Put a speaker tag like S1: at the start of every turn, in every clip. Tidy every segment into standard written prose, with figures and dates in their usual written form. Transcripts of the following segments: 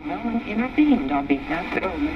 S1: någon intervention av byggnadsrum.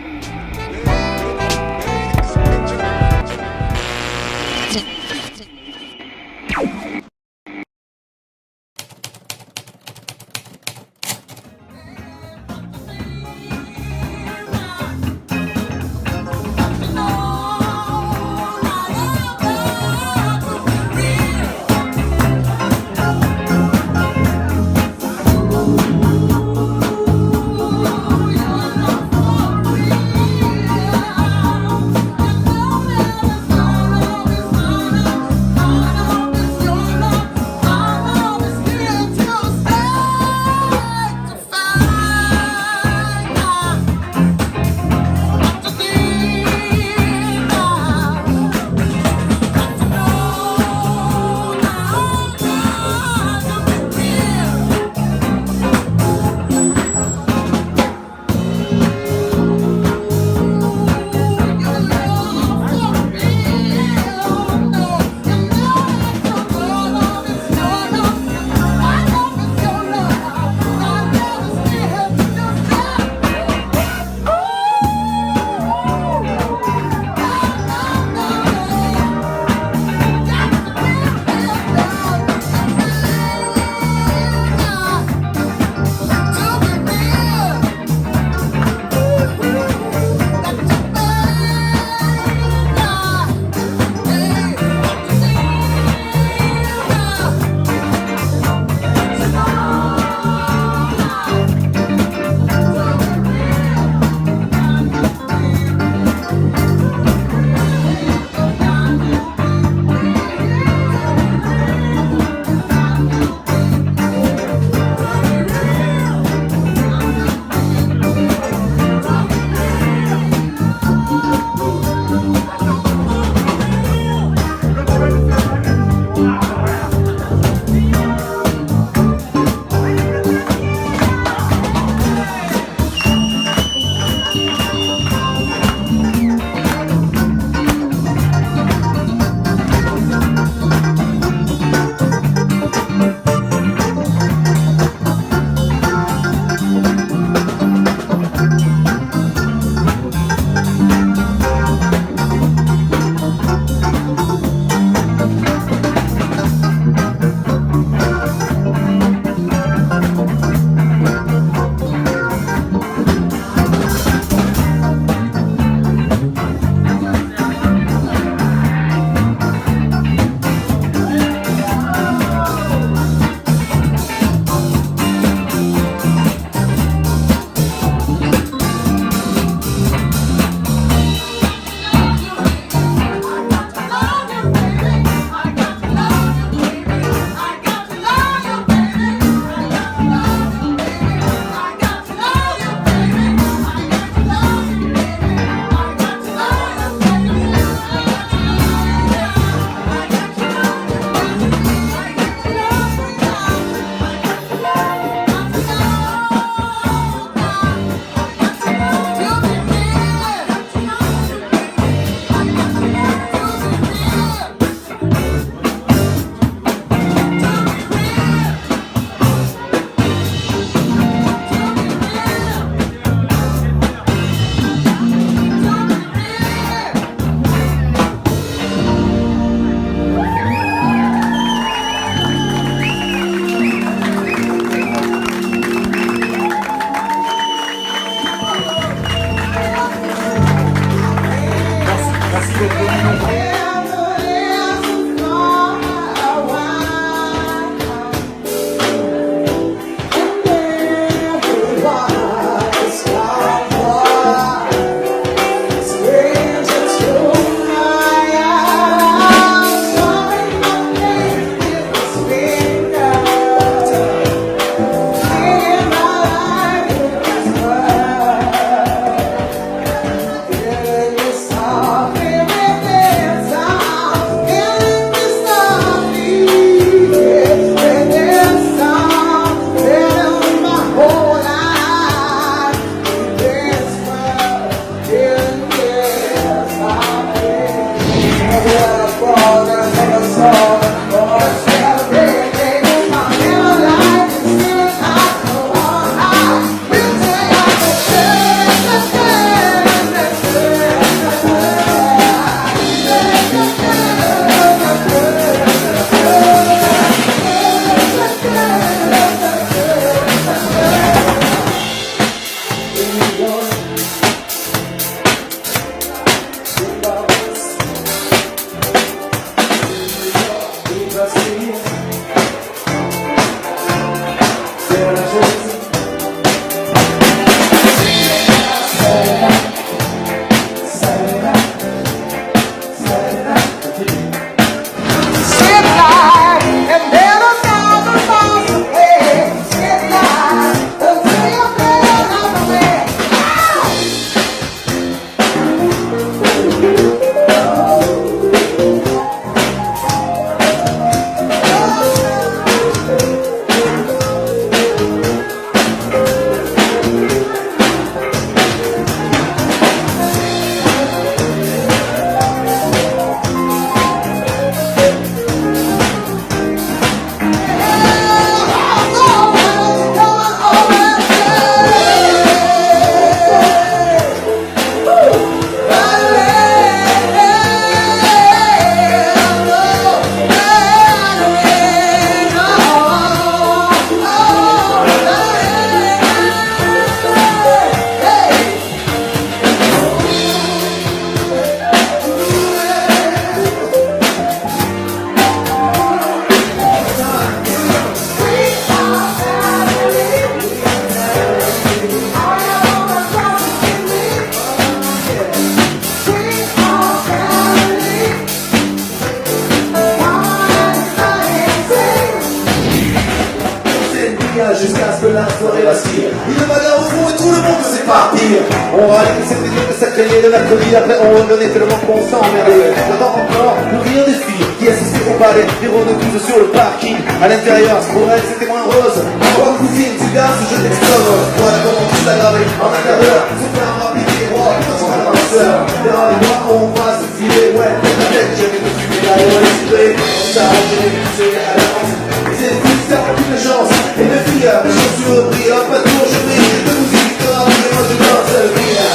S2: partir. On va aller cette vidéo que ça craignait le mercredi. Après on revenait tellement qu'on s'emmerdait. J'attends encore le rire des filles qui assistaient au ballet. Des rondes sur le parking. À l'intérieur, pour elle c'était moins rose. Moi cousine, tu gardes ce jeu d'explose. Moi la comment tout s'aggraver en un quart d'heure. Se faire rappliquer, moi, parce qu'on a ma soeur. Derrière les mois on va se filer, ouais. La tête, j'avais le fumer, là, on va les tirer. Ça a j'ai vu se à la danse. Et c'est tout ça pour toutes les chances. Et mes filles, les chaussures brillent, un pas tour, je brille. De musique, de rap, et moi je danse le mia.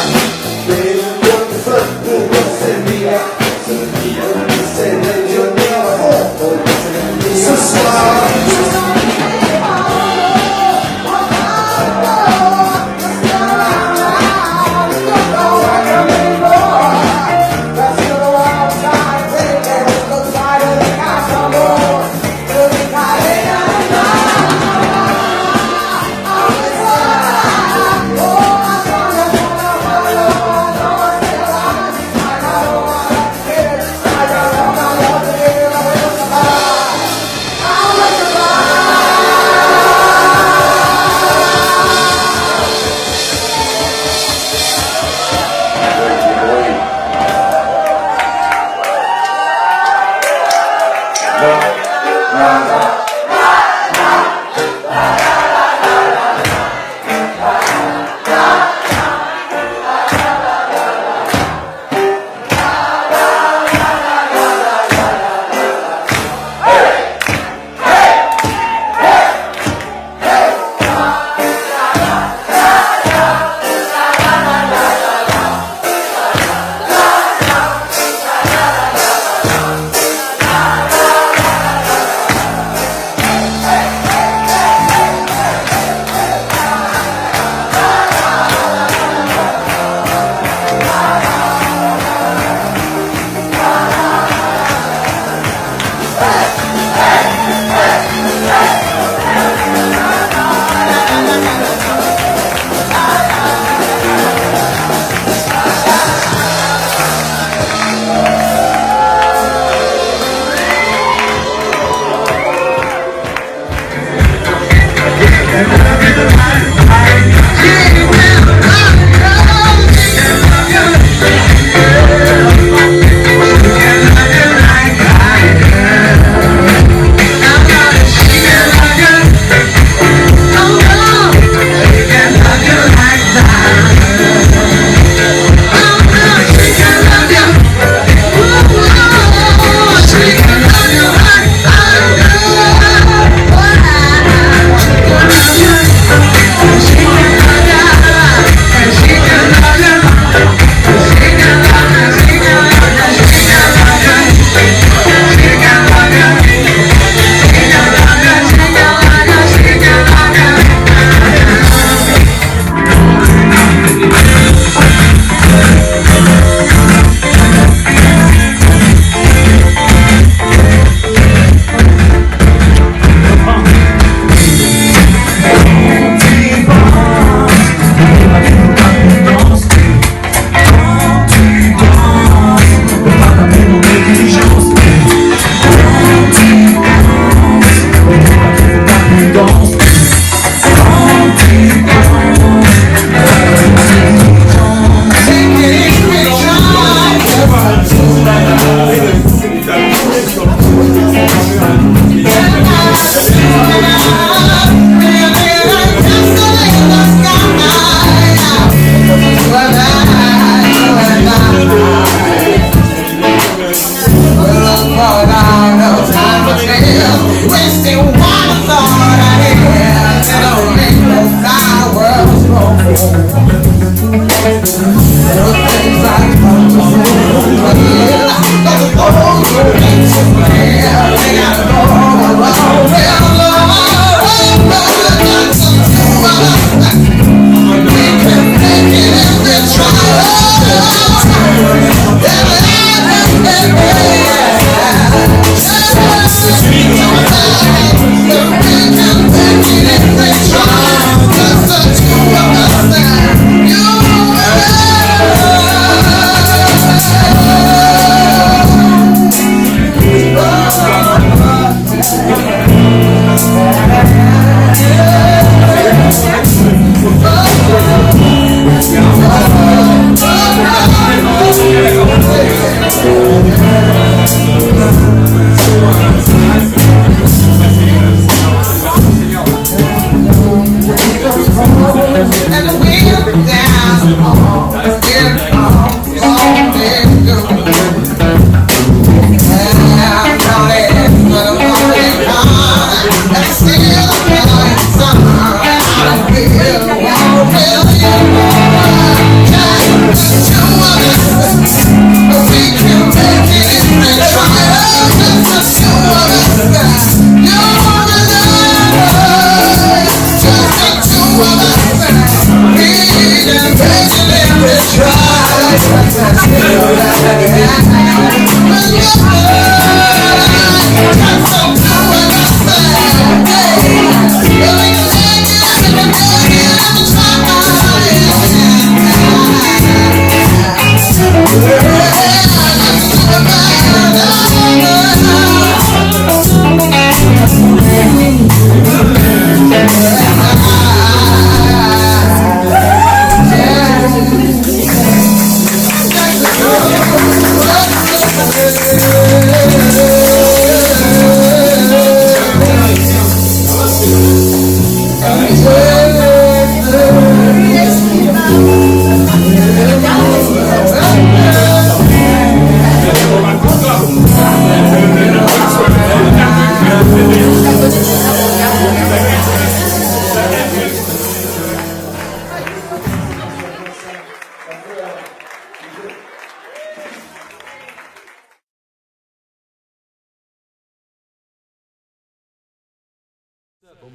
S2: Mais le bon de fun pour danser le mia. C'est le Junior, ce soir.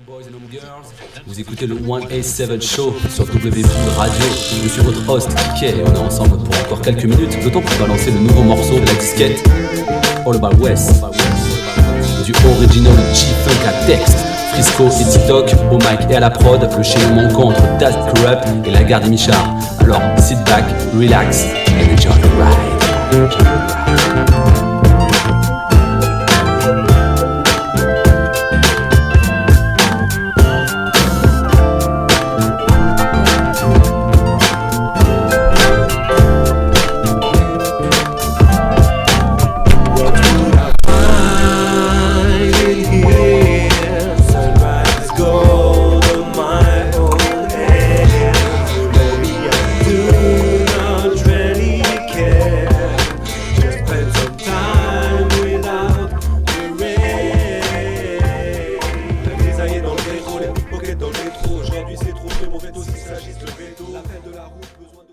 S3: Boys and girls, vous écoutez le 1A7 Show sur WB Radio. Je suis votre host Kike et on est ensemble pour encore quelques minutes, le temps pour balancer le nouveau morceau de la disquette All About West, du original G-Funk à texte, Frisco et TikTok, au mic et à la prod, le chaînon manquant entre Daz Corrupt et la Garde Michard. Alors sit back, relax and enjoy the ride.
S4: Aujourd'hui c'est trop, mais mauvais aussi s'agisse de vélo. La peine de la route, besoin de